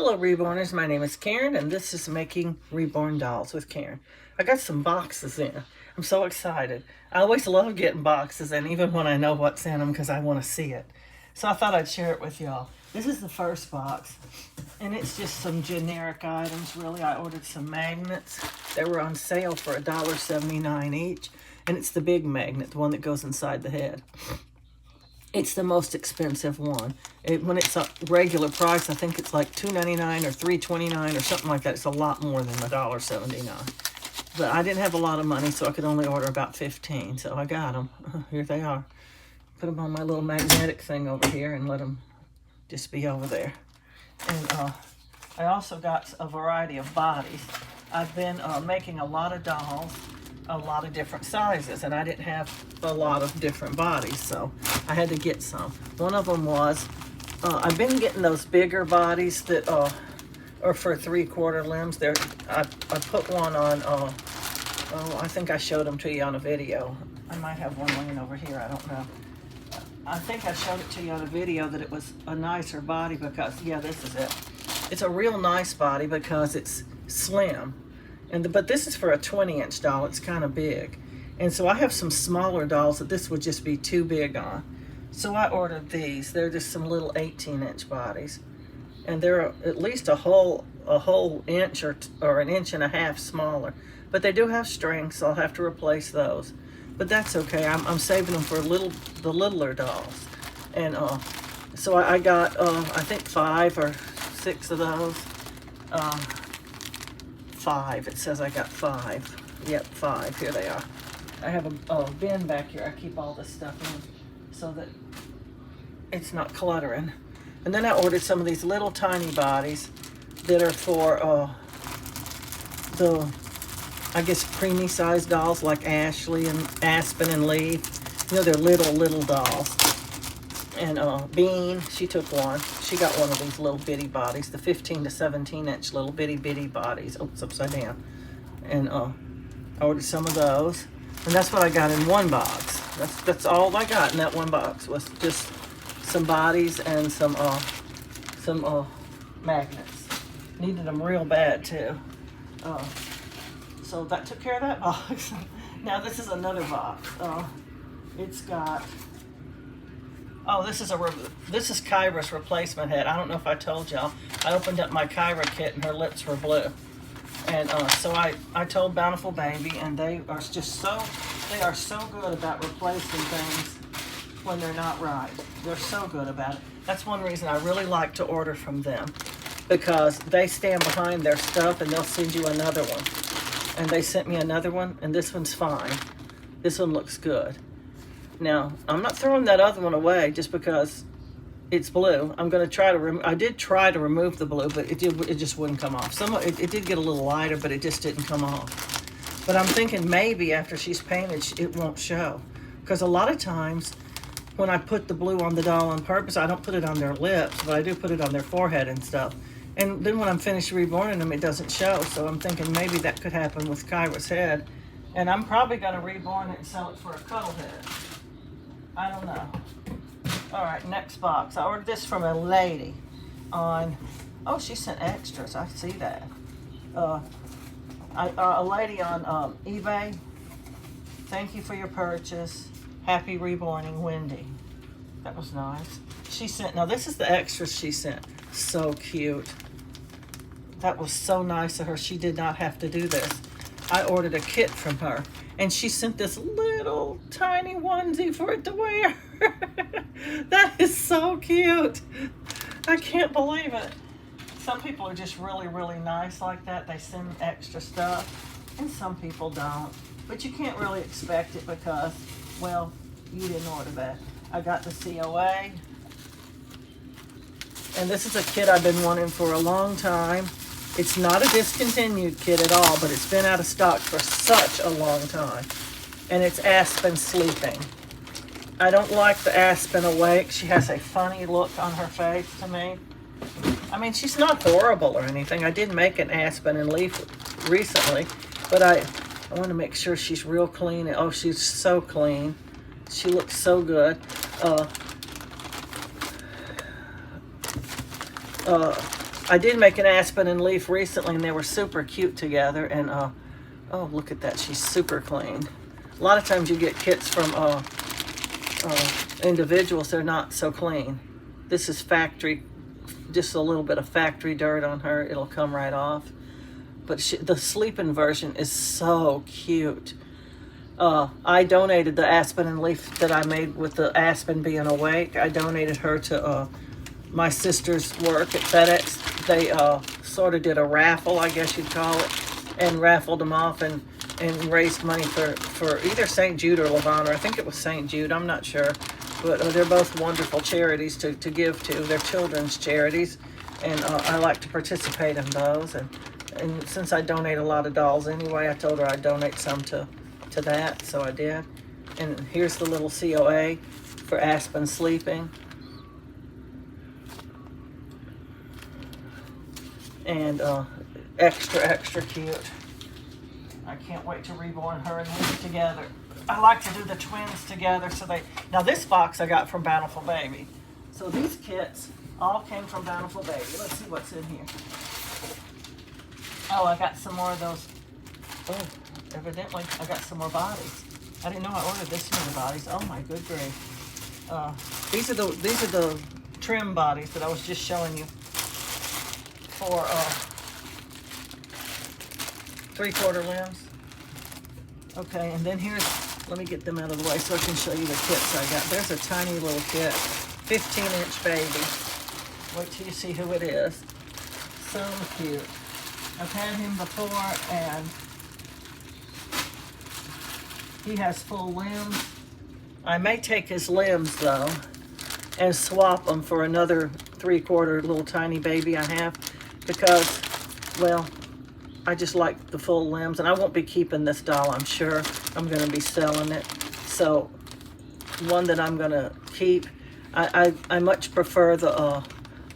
Hello Reborners, my name is Karen and this is Making Reborn Dolls with Karen. I got some boxes in. I'm so excited. I always love getting boxes and even when I know what's in them because I want to see it. So I thought I'd share it with y'all. This is the first box and it's just some generic items really. I ordered some magnets. They were on sale for $1.79 each and it's the big magnet, the one that goes inside the head. It's the most expensive one. When it's a regular price, I think it's like $2.99 or $3.29 or something like that. It's a lot more than $1.79. But I didn't have a lot of money, so I could only order about 15. So I got them. Here they are. Put them on my little magnetic thing over here and let them just be over there. And I also got a variety of bodies. I've been making a lot of dolls, a lot of different sizes, and I didn't have a lot of different bodies, so I had to get some. One of them was, I've been getting those bigger bodies that are for 3/4 limbs. I put one on, I think I showed them to you on a video. I might have one laying over here, I don't know. I think I showed it to you on a video that it was a nicer body because, yeah, this is it. It's a real nice body because it's slim. But this is for a 20-inch doll. It's kind of big. And so I have some smaller dolls that this would just be too big on. So I ordered these. They're just some little 18-inch bodies. And they're at least a whole inch or an inch and a half smaller. But they do have strings, so I'll have to replace those. But that's okay. I'm saving them for the littler dolls. And so I got, I think 5 or 6 of those. 5. It says I got 5. Yep, 5. Here they are. I have a bin back here. I keep all this stuff in so that it's not cluttering. And then I ordered some of these little tiny bodies that are for the, I guess, preemie sized dolls like Ashley and Aspen and Leaf. You know, they're little dolls. And Bean, she took one. She got one of these little bitty bodies, the 15 to 17-inch little bitty bodies. Oh, it's upside down. And I ordered some of those. And that's what I got in one box. That's all I got in that one box was just some bodies and some magnets. Needed them real bad too. So that took care of that box. Now this is another box. It's got. Oh, this is Kyra's replacement head. I don't know if I told y'all. I opened up my Kyra kit and her lips were blue. And so I told Bountiful Baby, and they are so good about replacing things when they're not right. They're so good about it. That's one reason I really like to order from them, because they stand behind their stuff and they'll send you another one. And they sent me another one, and this one's fine. This one looks good. Now, I'm not throwing that other one away just because it's blue. I'm going to try to I did try to remove the blue, but it just wouldn't come off. It did get a little lighter, but it just didn't come off. But I'm thinking maybe after she's painted, it won't show. Because a lot of times when I put the blue on the doll on purpose, I don't put it on their lips, but I do put it on their forehead and stuff. And then when I'm finished reborning them, it doesn't show. So I'm thinking maybe that could happen with Kyra's head. And I'm probably going to reborn it and sell it for a cuddle head. I don't know. All right, next box. I ordered this from a lady on, oh, she sent extras. I see that. A lady on eBay. Thank you for your purchase. Happy reborning, Wendy. That was nice. She sent, now this is the extras she sent. So cute. That was so nice of her. She did not have to do this. I ordered a kit from her. And she sent this little tiny onesie for it to wear. That is so cute. I can't believe it. Some people are just really nice like that. They send extra stuff. And some people don't. But you can't really expect it because, well, you didn't order that. I got the COA. And this is a kit I've been wanting for a long time. It's not a discontinued kit at all, but it's been out of stock for such a long time. And it's Aspen Sleeping. I don't like the Aspen Awake. She has a funny look on her face to me. I mean, she's not horrible or anything. I did make an Aspen and Leaf recently, but I want to make sure she's real clean. Oh, she's so clean. She looks so good. I did make an Aspen and Leaf recently, and they were super cute together. And oh, look at that, she's super clean. A lot of times you get kits from individuals, they're not so clean. This is factory, just a little bit of factory dirt on her. It'll come right off. But the sleeping version is so cute. I donated the Aspen and Leaf that I made with the Aspen being awake. I donated her to my sister's work at FedEx. They sort of did a raffle, I guess you'd call it, and raffled them off and raised money for either St. Jude or Levana. I think it was St. Jude, I'm not sure. But they're both wonderful charities to give to. They're children's charities, and I like to participate in those. And since I donate a lot of dolls anyway, I told her I'd donate some to that, so I did. And here's the little COA for Aspen sleeping. And extra cute. I can't wait to reborn her and Leaf together. I like to do the twins together. Now this box I got from Bountiful Baby. So these kits all came from Bountiful Baby. Let's see what's in here. Oh, I got some more of those. Oh, evidently I got some more bodies. I didn't know I ordered this many bodies. Oh my good grief. These are the trim bodies that I was just showing you for 3/4 limbs. Okay, and then let me get them out of the way so I can show you the kits I got. There's a tiny little kit, 15-inch baby. Wait till you see who it is. So cute. I've had him before, and he has full limbs. I may take his limbs, though, and swap them for another 3/4 little tiny baby I have, because, well, I just like the full limbs, and I won't be keeping this doll, I'm sure. I'm going to be selling it. So, one that I'm going to keep, I much prefer the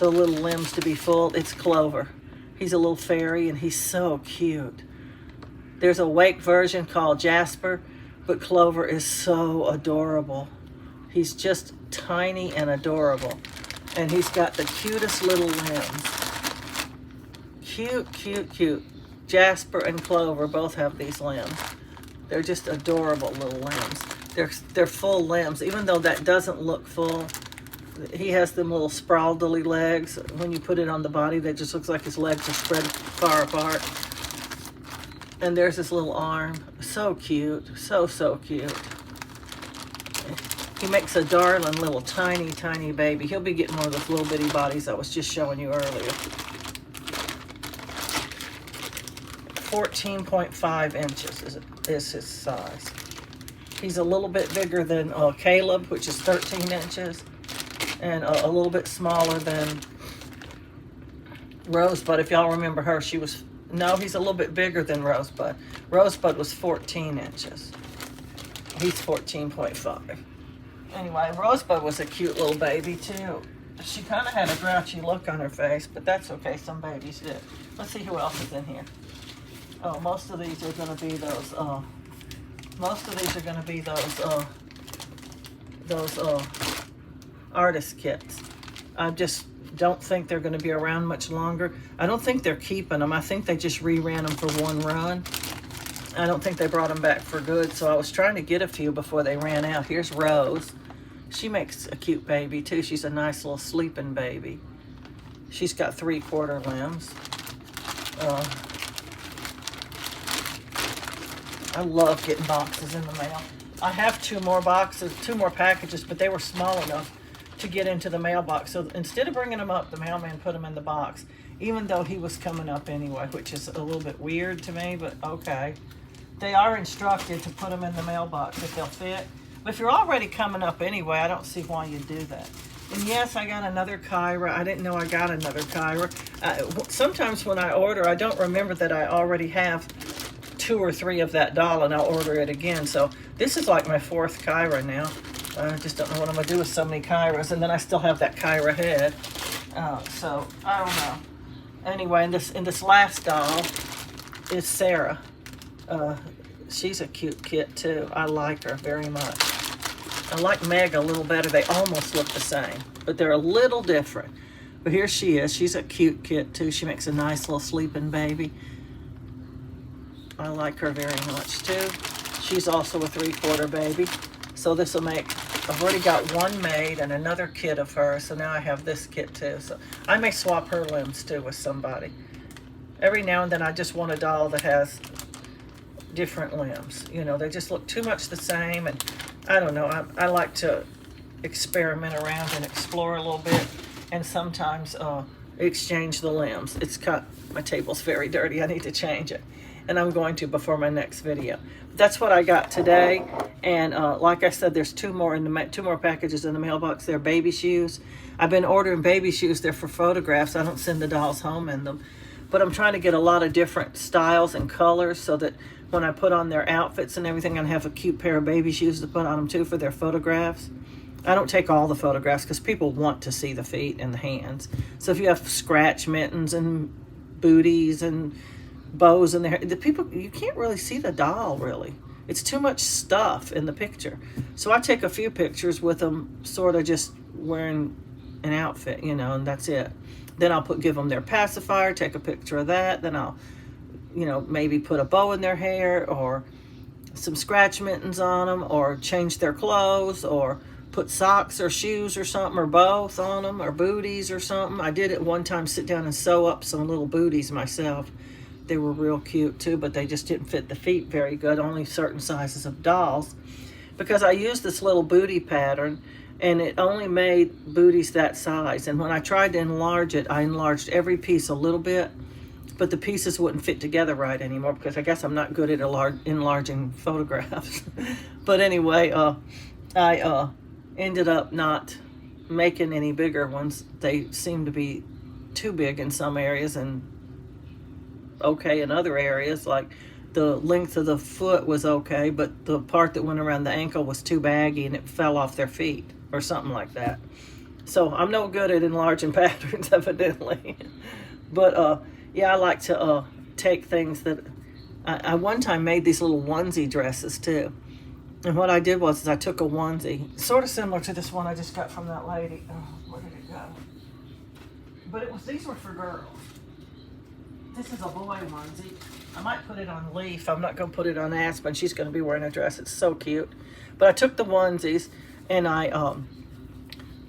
little limbs to be full. It's Clover. He's a little fairy, and he's so cute. There's a Wake version called Jasper, but Clover is so adorable. He's just tiny and adorable. And he's got the cutest little limbs. Cute, cute, cute. Jasper and Clover both have these limbs. They're just adorable little limbs. They're full limbs, even though that doesn't look full. He has them little sprawly legs. When you put it on the body, that just looks like his legs are spread far apart. And there's this little arm. So cute. So cute. He makes a darling little tiny baby. He'll be getting one of those little bitty bodies I was just showing you earlier. 14.5 inches is his size. He's a little bit bigger than Caleb, which is 13 inches, and a little bit smaller than Rosebud. If y'all remember her, he's a little bit bigger than Rosebud. Rosebud was 14 inches. He's 14.5. Anyway, Rosebud was a cute little baby, too. She kind of had a grouchy look on her face, but that's okay. Some babies did. Let's see who else is in here. Oh, most of these are going to be those artist kits. I just don't think they're going to be around much longer. I don't think they're keeping them. I think they just reran them for one run. I don't think they brought them back for good, so I was trying to get a few before they ran out. Here's Rose. She makes a cute baby, too. She's a nice little sleeping baby. She's got 3/4 limbs. I love getting boxes in the mail. I have two more packages, but they were small enough to get into the mailbox. So instead of bringing them up, the mailman put them in the box, even though he was coming up anyway, which is a little bit weird to me, but okay. They are instructed to put them in the mailbox if they'll fit. But if you're already coming up anyway, I don't see why you do that. And yes, I got another Kyra. I didn't know I got another Kyra. Sometimes when I order, I don't remember that I already have 2 or 3 of that doll, and I'll order it again. So this is like my 4th Kyra now. I just don't know what I'm going to do with so many Kyras. And then I still have that Kyra head. So I don't know. Anyway, in this last doll is Sarah. She's a cute kit too. I like her very much. I like Meg a little better. They almost look the same, but they're a little different. But here she is. She's a cute kit too. She makes a nice little sleeping baby. I like her very much too. She's also a 3/4 baby. So this will make, I've already got one made and another kit of her. So now I have this kit too. So I may swap her limbs too with somebody. Every now and then I just want a doll that has different limbs. You know, they just look too much the same. And I don't know, I like to experiment around and explore a little bit, and sometimes exchange the limbs. It's cut, my table's very dirty. I need to change it, and I'm going to before my next video. But that's what I got today, and like I said, there's two more packages in the mailbox. They're baby shoes. I've been ordering baby shoes. They're for photographs. I don't send the dolls home in them, but I'm trying to get a lot of different styles and colors so that when I put on their outfits and everything, I'm gonna have a cute pair of baby shoes to put on them too for their photographs. I don't take all the photographs because people want to see the feet and the hands. So if you have scratch mittens and booties and bows in the hair, the people, you can't really see the doll really. It's too much stuff in the picture. So I take a few pictures with them sort of just wearing an outfit, you know, and that's it. Then I'll give them their pacifier, take a picture of that. Then I'll, you know, maybe put a bow in their hair or some scratch mittens on them, or change their clothes, or put socks or shoes or something, or both on them, or booties or something. I did at one time sit down and sew up some little booties myself. They were real cute too, but they just didn't fit the feet very good, only certain sizes of dolls. Because I used this little booty pattern, and it only made booties that size. And when I tried to enlarge it, I enlarged every piece a little bit, but the pieces wouldn't fit together right anymore, because I guess I'm not good at enlarging photographs. But anyway, I ended up not making any bigger ones. They seem to be too big in some areas and okay in other areas. Like the length of the foot was okay, but the part that went around the ankle was too baggy and it fell off their feet or something like that. So I'm no good at enlarging patterns, evidently. But yeah, I like to take things that I one time made these little onesie dresses too. And what I did was I took a onesie, sort of similar to this one I just got from that lady. Oh, where did it go? But these were for girls. This is a boy onesie. I might put it on Leaf. I'm not going to put it on Aspen. She's going to be wearing a dress. It's so cute. But I took the onesies and I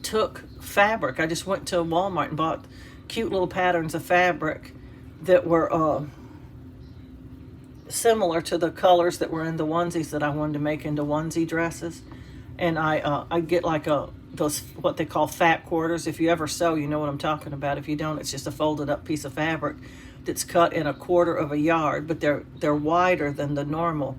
took fabric. I just went to Walmart and bought cute little patterns of fabric that were similar to the colors that were in the onesies that I wanted to make into onesie dresses. And I get like those what they call fat quarters. If you ever sew, you know what I'm talking about. If you don't, it's just a folded up piece of fabric that's cut in 1/4 of a yard, but they're wider than the normal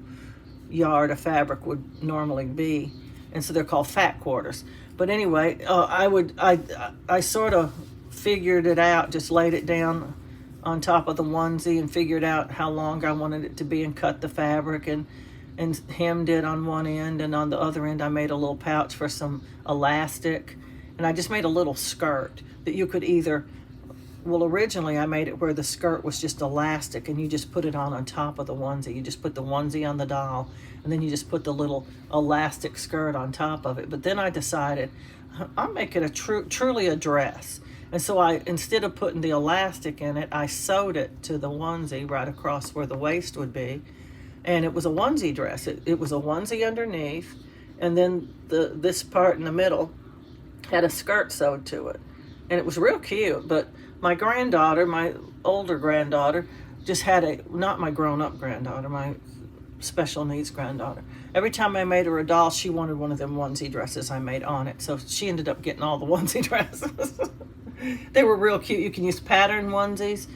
yard of fabric would normally be, and so they're called fat quarters. But anyway, I sort of figured it out, just laid it down on top of the onesie and figured out how long I wanted it to be and cut the fabric and hemmed it on one end, and on the other end I made a little pouch for some elastic, and I just made a little skirt that you could either, well, originally I made it where the skirt was just elastic and you just put it on top of the onesie. You just put the onesie on the doll and then you just put the little elastic skirt on top of it. But then I decided I'll make it truly a dress. And so instead of putting the elastic in it, I sewed it to the onesie right across where the waist would be. And it was a onesie dress. It was a onesie underneath, and then this part in the middle had a skirt sewed to it. And it was real cute, but my granddaughter, my older granddaughter, just had not my grown-up granddaughter, my special needs granddaughter. Every time I made her a doll, she wanted one of them onesie dresses I made on it. So she ended up getting all the onesie dresses. They were real cute. You can use pattern onesies,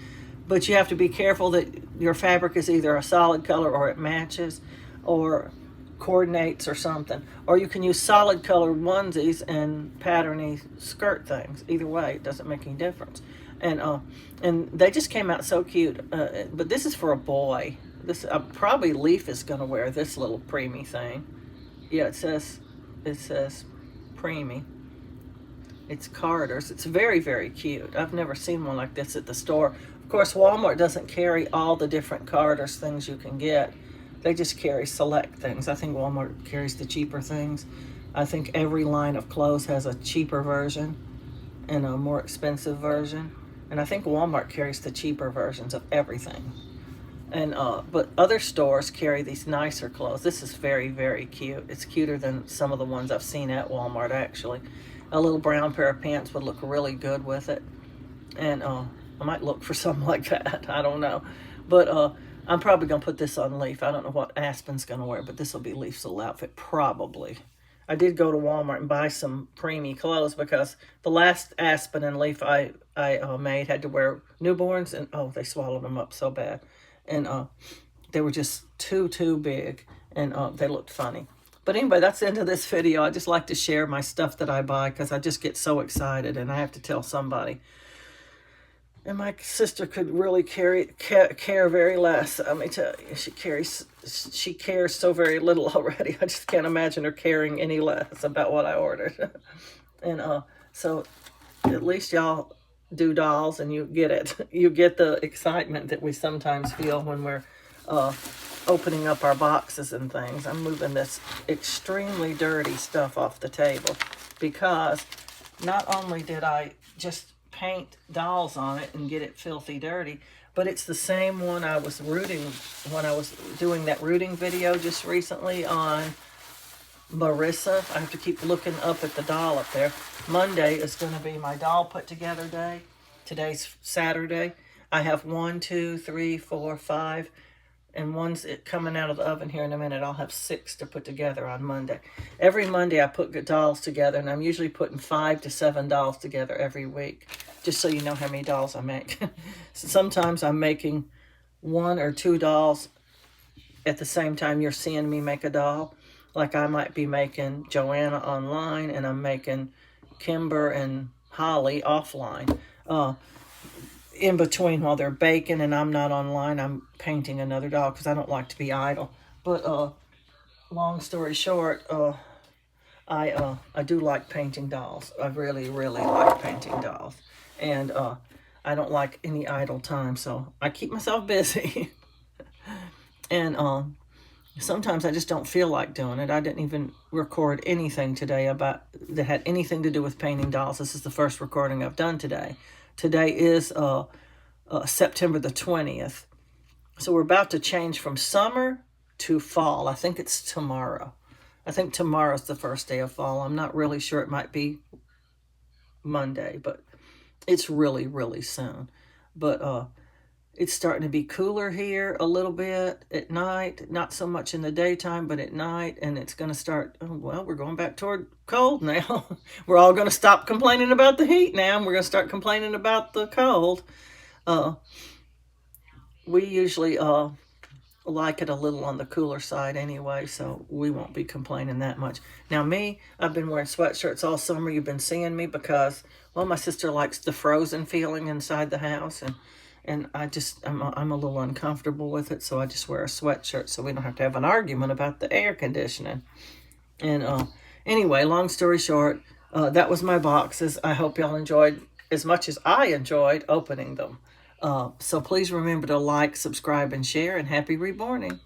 but you have to be careful that your fabric is either a solid color or it matches or coordinates or something. Or you can use solid colored onesies and patterny skirt things. Either way, it doesn't make any difference. And they just came out so cute. But this is for a boy. This probably Leaf is going to wear this little preemie thing. Yeah, it says preemie. It's Carter's. It's very, very cute. I've never seen one like this at the store. Of course, Walmart doesn't carry all the different Carter's things you can get. They just carry select things. I think Walmart carries the cheaper things. I think every line of clothes has a cheaper version. and a more expensive version. And I think Walmart carries the cheaper versions of everything. And but other stores carry these nicer clothes. This is very, very cute. It's cuter than some of the ones I've seen at Walmart, actually. A little brown pair of pants would look really good with it. And I might look for something like that. I don't know. But I'm probably going to put this on Leaf. I don't know what Aspen's going to wear, but this will be Leaf's little outfit, probably. I did go to Walmart and buy some preemie clothes because the last Aspen and Leaf I made had to wear newborns, and oh, they swallowed them up so bad. And they were just too big, and they looked funny. But anyway, that's the end of this video. I just like to share my stuff that I buy because I just get so excited and I have to tell somebody. And my sister could really care very less. Let me tell you, she cares so very little already. I just can't imagine her caring any less about what I ordered. And so at least y'all do dolls and you get it. You get the excitement that we sometimes feel when we're opening up our boxes and things. I'm moving this extremely dirty stuff off the table because not only did I just paint dolls on it and get it filthy dirty, but it's the same one I was rooting when I was doing that rooting video just recently on Marissa. I have to keep looking up at the doll up there. Monday is going to be my doll put together day. Today's Saturday. I have 1, 2, 3, 4, 5, and one's coming out of the oven here in a minute. I'll have 6 to put together on Monday. Every Monday I put dolls together, and I'm usually putting 5 to 7 dolls together every week, just so you know how many dolls I make. So sometimes I'm making 1 or 2 dolls at the same time you're seeing me make a doll. Like I might be making Joanna online, and I'm making Kimber and Holly offline. In between while they're baking and I'm not online, I'm painting another doll because I don't like to be idle. But long story short, I do like painting dolls. I really like painting dolls. And I don't like any idle time, so I keep myself busy. And sometimes I just don't feel like doing it. I didn't even record anything today about that had anything to do with painting dolls. This is the first recording I've done today. Today is September the 20th. So we're about to change from summer to fall. I think it's tomorrow. I think tomorrow's the first day of fall. I'm not really sure. It might be Monday, but it's really soon. But it's starting to be cooler here a little bit at night. Not so much in the daytime, but at night. And it's going to start, well, we're going back toward cold now. We're all going to stop complaining about the heat now, and we're going to start complaining about the cold. We usually like it a little on the cooler side anyway, so we won't be complaining that much. Now me, I've been wearing sweatshirts all summer. You've been seeing me because, well, my sister likes the frozen feeling inside the house, and I'm a little uncomfortable with it, so I just wear a sweatshirt so we don't have to have an argument about the air conditioning. And anyway, long story short, that was my boxes. I hope y'all enjoyed as much as I enjoyed opening them. So please remember to like, subscribe, and share, and happy reborning.